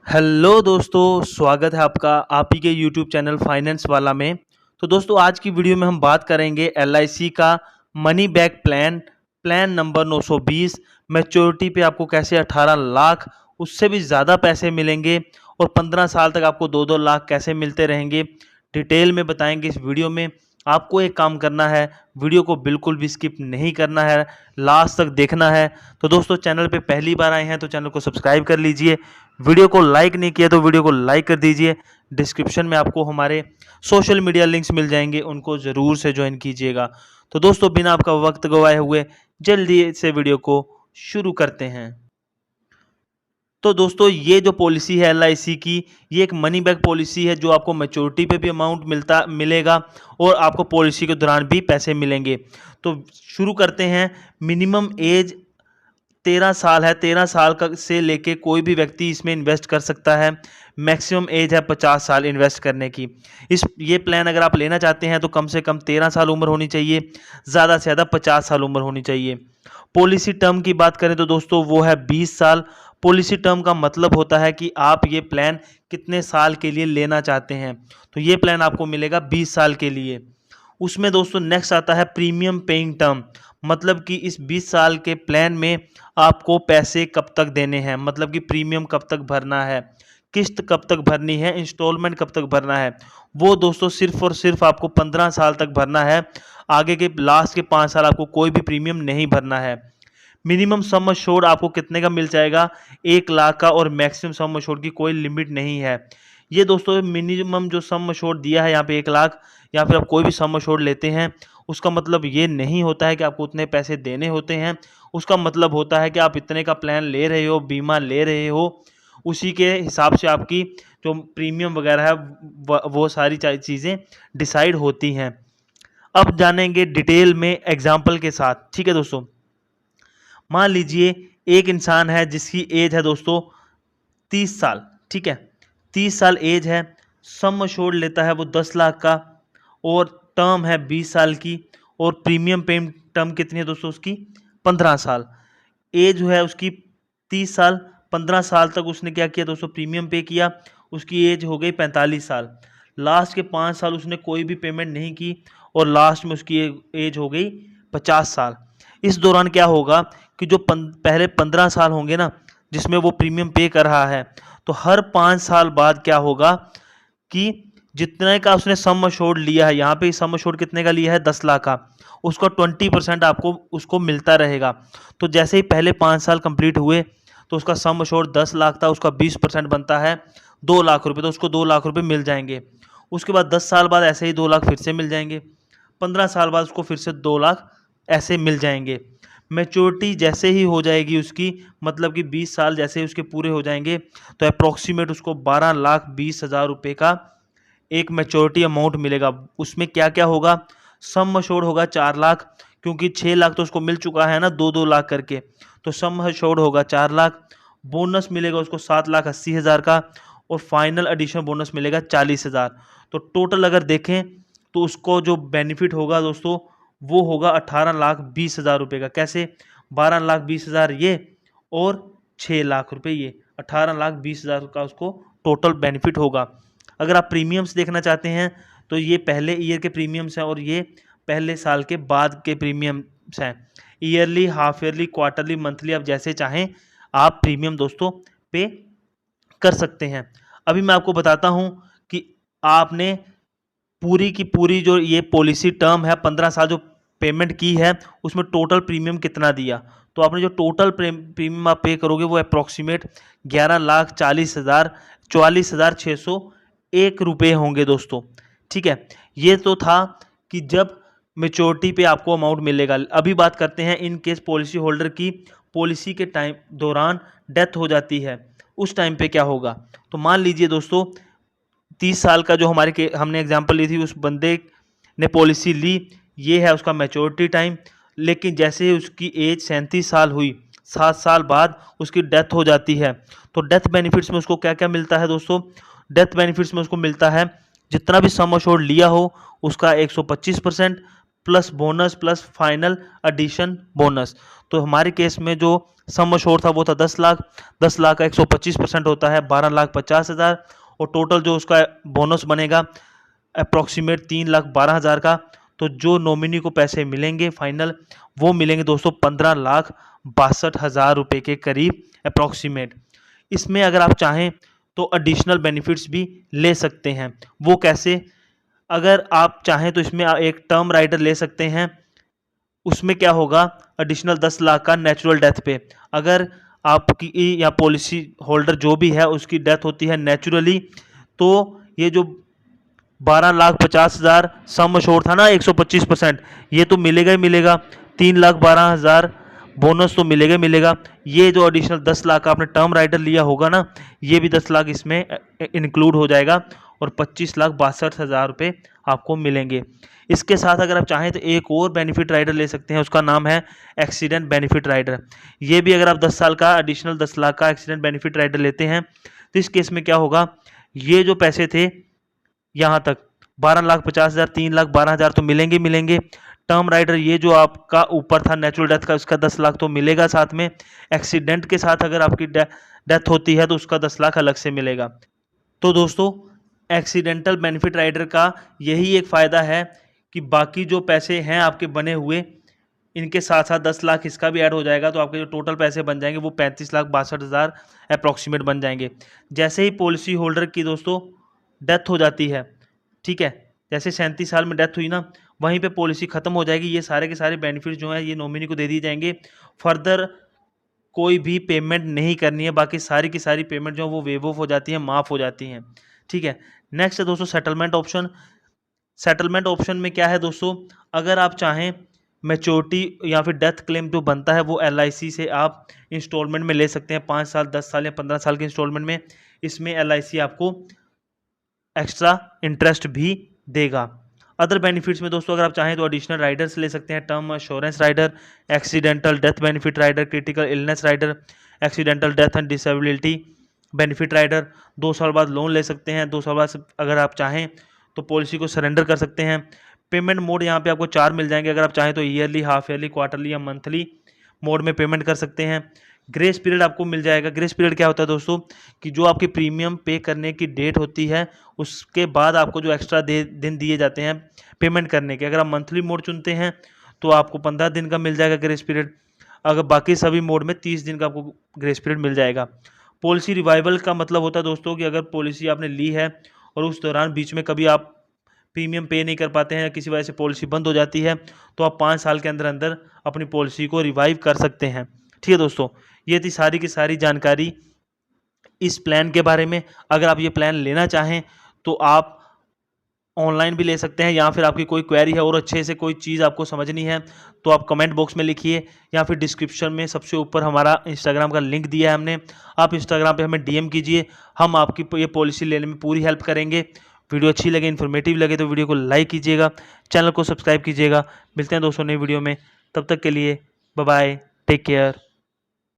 Hello दोस्तों, स्वागत है आपका आप ही के यूट्यूब चैनल फाइनेंस वाला में। तो दोस्तों, आज की वीडियो में हम बात करेंगे एलआईसी का money back plan plan number 920। Maturity पे आपको कैसे 18 लाख उससे भी ज़्यादा पैसे मिलेंगे और 15 साल तक आपको 2-2 लाख कैसे मिलते रहेंगे, डिटेल में बताएंगे इस वीडियो में। आपको एक काम करना है, वीडियो को बिल्कुल भी स्किप नहीं करना है, लास्ट तक देखना है। तो दोस्तों, चैनल पे पहली बार आए हैं तो चैनल को सब्सक्राइब कर लीजिए। वीडियो को लाइक नहीं किया तो वीडियो को लाइक कर दीजिए। डिस्क्रिप्शन में आपको हमारे सोशल मीडिया लिंक्स मिल जाएंगे, उनको ज़रूर से ज्वाइन कीजिएगा। तो दोस्तों, बिना आपका वक्त गवाए हुए जल्दी से वीडियो को शुरू करते हैं। तो दोस्तों, ये जो पॉलिसी है एलआईसी की, ये एक मनी बैक पॉलिसी है जो आपको मैच्योरिटी पे भी अमाउंट मिलेगा और आपको पॉलिसी के दौरान भी पैसे मिलेंगे। तो शुरू करते हैं। मिनिमम एज 13 साल है। 13 साल का से लेके कोई भी व्यक्ति इसमें इन्वेस्ट कर सकता है। मैक्सिमम एज है 50 साल इन्वेस्ट करने की। ये प्लान अगर आप लेना चाहते हैं तो कम से कम 13 साल उम्र होनी चाहिए, ज़्यादा से ज़्यादा 50 साल उम्र होनी चाहिए। पॉलिसी टर्म की बात करें तो दोस्तों वो है 20 साल। पॉलिसी टर्म का मतलब होता है कि आप ये प्लान कितने साल के लिए लेना चाहते हैं। तो ये प्लान आपको मिलेगा 20 साल के लिए। उसमें दोस्तों नेक्स्ट आता है प्रीमियम पेइंग टर्म। मतलब कि इस 20 साल के प्लान में आपको पैसे कब तक देने हैं, मतलब कि प्रीमियम कब तक भरना है, किस्त कब तक भरनी है, इंस्टॉलमेंट कब तक भरना है, वो दोस्तों सिर्फ और सिर्फ आपको 15 साल तक भरना है। आगे के लास्ट के 5 साल आपको कोई भी प्रीमियम नहीं भरना है। मिनिमम सम अश्योर्ड आपको कितने का मिल जाएगा, 1 लाख का, और मैक्सिमम सम अश्योर्ड की कोई लिमिट नहीं है। ये दोस्तों मिनिमम जो सम अश्योर्ड दिया है यहाँ पे 1 लाख, या फिर आप कोई भी सम अश्योर्ड लेते हैं, उसका मतलब ये नहीं होता है कि आपको उतने पैसे देने होते हैं। उसका मतलब होता है कि आप इतने का प्लान ले रहे हो, बीमा ले रहे हो, उसी के हिसाब से आपकी जो प्रीमियम वगैरह है वो सारी चीज़ें डिसाइड होती हैं। अब जानेंगे डिटेल में एग्जाम्पल के साथ। ठीक है दोस्तों, मान लीजिए एक इंसान है जिसकी एज है दोस्तों 30 साल। ठीक है, 30 साल एज है, सम अश्योर्ड लेता है वो 10 लाख का, और टर्म है 20 साल की, और प्रीमियम पेमेंट टर्म कितनी है दोस्तों उसकी 15 साल। एज जो है उसकी 30 साल, 15 साल तक उसने क्या किया दोस्तों, प्रीमियम पे किया। उसकी एज हो गई 45 साल। लास्ट के 5 साल उसने कोई भी पेमेंट नहीं की और लास्ट में उसकी एज हो गई 50 साल। इस दौरान क्या होगा कि जो पहले 15 साल होंगे ना जिसमें वो प्रीमियम पे कर रहा है, तो हर 5 साल बाद क्या होगा कि जितने का उसने सम अश्योर्ड लिया है, यहाँ पे सम अश्योर्ड कितने का लिया है, 10 लाख का, उसका 20% आपको उसको मिलता रहेगा। तो जैसे ही पहले 5 साल कंप्लीट हुए तो उसका सम अश्योर्ड 10 लाख था, उसका 20% बनता है 2 लाख रुपए, तो उसको 2 लाख रुपए मिल जाएंगे। उसके बाद 10 साल बाद ऐसे ही 2 लाख फिर से मिल जाएंगे। 15 साल बाद उसको फिर से 2 लाख ऐसे मिल जाएंगे। मैच्योरिटी जैसे ही हो जाएगी उसकी, मतलब कि 20 साल जैसे ही उसके पूरे हो जाएंगे, तो अप्रॉक्सीमेट उसको 12,20,000 रुपये का एक मैच्योरिटी अमाउंट मिलेगा। उसमें क्या क्या होगा, सम अश्योर्ड होगा 4 लाख, क्योंकि 6 लाख तो उसको मिल चुका है ना 2-2 लाख करके, तो सम अश्योर्ड होगा 4 लाख। बोनस मिलेगा उसको 7,80,000 का, और फाइनल एडिशन बोनस मिलेगा 40,000। तो टोटल अगर देखें तो उसको जो बेनिफिट होगा दोस्तों वो होगा 18,20,000 रुपये का। कैसे, 12,20,000 ये और 6 लाख रुपये ये, 18,20,000 का उसको टोटल बेनिफिट होगा। अगर आप प्रीमियम्स देखना चाहते हैं तो ये पहले ईयर के प्रीमियम्स हैं और ये पहले साल के बाद के प्रीमियम्स हैं। Yearly, half yearly, quarterly, monthly, आप जैसे चाहें आप प्रीमियम दोस्तों पे कर सकते हैं। अभी मैं आपको बताता हूं कि आपने पूरी की पूरी जो ये पॉलिसी टर्म है 15 साल जो पेमेंट की है उसमें टोटल प्रीमियम कितना दिया। तो आपने जो टोटल प्रीमियम आप पे करोगे वो अप्रॉक्सीमेट 11,44,601 रुपये होंगे दोस्तों। ठीक है, ये तो था कि जब मेच्योरिटी पे आपको अमाउंट मिलेगा। अभी बात करते हैं इन केस पॉलिसी होल्डर की पॉलिसी के टाइम दौरान डेथ हो जाती है, उस टाइम पे क्या होगा। तो मान लीजिए दोस्तों 30 साल का जो हमने एग्जांपल ली थी, उस बंदे ने पॉलिसी ली, ये है उसका मैच्योरिटी टाइम, लेकिन जैसे ही उसकी एज 37 साल हुई, 7 साल बाद उसकी डेथ हो जाती है। तो डेथ बेनिफिट्स में उसको क्या क्या मिलता है दोस्तों, डेथ बेनिफिट्स में उसको मिलता है जितना भी सम अश्योर्ड लिया हो उसका 125%, plus bonus plus final addition bonus. तो हमारे केस में जो सम अश्योर्ड था वो था 10 लाख। 10 लाख का 125% होता है 12,50,000 और टोटल जो उसका बोनस बनेगा अप्रॉक्सीमेट 3,12,000 का। तो जो नॉमिनी को पैसे मिलेंगे फाइनल वो मिलेंगे दोस्तों 15,62,000 रुपये के करीब अप्रॉक्सीमेट। इसमें अगर आप चाहें तो एडिशनल बेनिफिट्स भी ले सकते हैं। वो कैसे? अगर आप चाहें तो इसमें एक टर्म राइडर ले सकते हैं। उसमें क्या होगा, एडिशनल 10 लाख का नेचुरल डेथ पे अगर आपकी या पॉलिसी होल्डर जो भी है उसकी डेथ होती है नेचुरली, तो ये जो 12,50,000 सम अश्योर्ड था ना 125%, ये तो मिलेगा ही मिलेगा। 3,12,000 बोनस तो मिलेगा ही मिलेगा। ये जो एडिशनल 10 लाख का आपने टर्म राइडर लिया होगा ना, ये भी 10 लाख इसमें इंक्लूड हो जाएगा और 25,62,000 रुपये आपको मिलेंगे। इसके साथ अगर आप चाहें तो एक और बेनिफिट राइडर ले सकते हैं, उसका नाम है एक्सीडेंट बेनिफिट राइडर। ये भी अगर आप 10 साल का एडिशनल 10 लाख का एक्सीडेंट बेनिफिट राइडर लेते हैं तो इस केस में क्या होगा, ये जो पैसे थे यहाँ तक 12,50,000 3,12,000 तो मिलेंगे मिलेंगे। टर्म राइडर ये जो आपका ऊपर था नेचुरल डेथ का उसका 10 लाख तो मिलेगा साथ में। एक्सीडेंट के साथ अगर आपकी डेथ होती है तो उसका 10 लाख अलग से मिलेगा। तो दोस्तों एक्सीडेंटल बेनिफिट राइडर का यही एक फ़ायदा है कि बाकी जो पैसे हैं आपके बने हुए इनके साथ साथ 10 लाख इसका भी ऐड हो जाएगा, तो आपके जो टोटल पैसे बन जाएंगे वो 35,62,000 अप्रॉक्सीमेट बन जाएंगे। जैसे ही पॉलिसी होल्डर की दोस्तों डेथ हो जाती है, ठीक है, जैसे 37 साल में डेथ हुई ना, वहीं पे पॉलिसी ख़त्म हो जाएगी। ये सारे के सारे बेनिफिट जो हैं ये नॉमिनी को दे दिए जाएंगे। फर्दर कोई भी पेमेंट नहीं करनी है, बाकी सारी की सारी पेमेंट जो है वो वेव ऑफ हो जाती है, माफ़ हो जाती हैं, ठीक है। नेक्स्ट है दोस्तों सेटलमेंट ऑप्शन। सेटलमेंट ऑप्शन में क्या है दोस्तों, अगर आप चाहें मैच्योरिटी या फिर डेथ क्लेम जो बनता है वो LIC से आप इंस्टॉलमेंट में ले सकते हैं, 5 साल 10 साल या 15 साल के इंस्टॉलमेंट में। इसमें LIC आपको एक्स्ट्रा इंटरेस्ट भी देगा। अदर बेनिफिट्स में दोस्तों अगर आप चाहें तो एडिशनल राइडर्स ले सकते हैं, term insurance rider, accidental death benefit rider, critical illness rider, accidental death and disability benefit rider. 2 साल बाद लोन ले सकते हैं। 2 साल बाद अगर आप चाहें तो पॉलिसी को सरेंडर कर सकते हैं। पेमेंट मोड यहाँ पे आपको 4 मिल जाएंगे। अगर आप चाहें तो ईयरली, हाफ ईयरली, क्वार्टरली या मंथली मोड में पेमेंट कर सकते हैं। ग्रेस पीरियड आपको मिल जाएगा। ग्रेस पीरियड क्या होता है दोस्तों, कि जो आपकी प्रीमियम पे करने की डेट होती है उसके बाद आपको जो एक्स्ट्रा दिन दिए जाते हैं पेमेंट करने के। अगर आप मंथली मोड चुनते हैं तो आपको 15 दिन का मिल जाएगा ग्रेस पीरियड। अगर बाकी सभी मोड में 30 दिन का आपको ग्रेस पीरियड मिल जाएगा। पॉलिसी रिवाइवल का मतलब होता है दोस्तों कि अगर पॉलिसी आपने ली है और उस दौरान बीच में कभी आप प्रीमियम पे नहीं कर पाते हैं या किसी वजह से पॉलिसी बंद हो जाती है तो आप 5 साल के अंदर अंदर अपनी पॉलिसी को रिवाइव कर सकते हैं। ठीक है दोस्तों, ये थी सारी की सारी जानकारी इस प्लान के बारे में। अगर आप ये प्लान लेना चाहें तो आप ऑनलाइन भी ले सकते हैं, या फिर आपकी कोई क्वेरी है और अच्छे से कोई चीज़ आपको समझनी है तो आप कमेंट बॉक्स में लिखिए, या फिर डिस्क्रिप्शन में सबसे ऊपर हमारा इंस्टाग्राम का लिंक दिया है हमने, आप इंस्टाग्राम पे हमें DM कीजिए। हम आपकी ये पॉलिसी लेने में पूरी हेल्प करेंगे। वीडियो अच्छी लगे, इन्फॉर्मेटिव लगे तो वीडियो को लाइक कीजिएगा, चैनल को सब्सक्राइब कीजिएगा। मिलते हैं दोस्तों नई वीडियो में, तब तक के लिए बाय बाय, टेक केयर।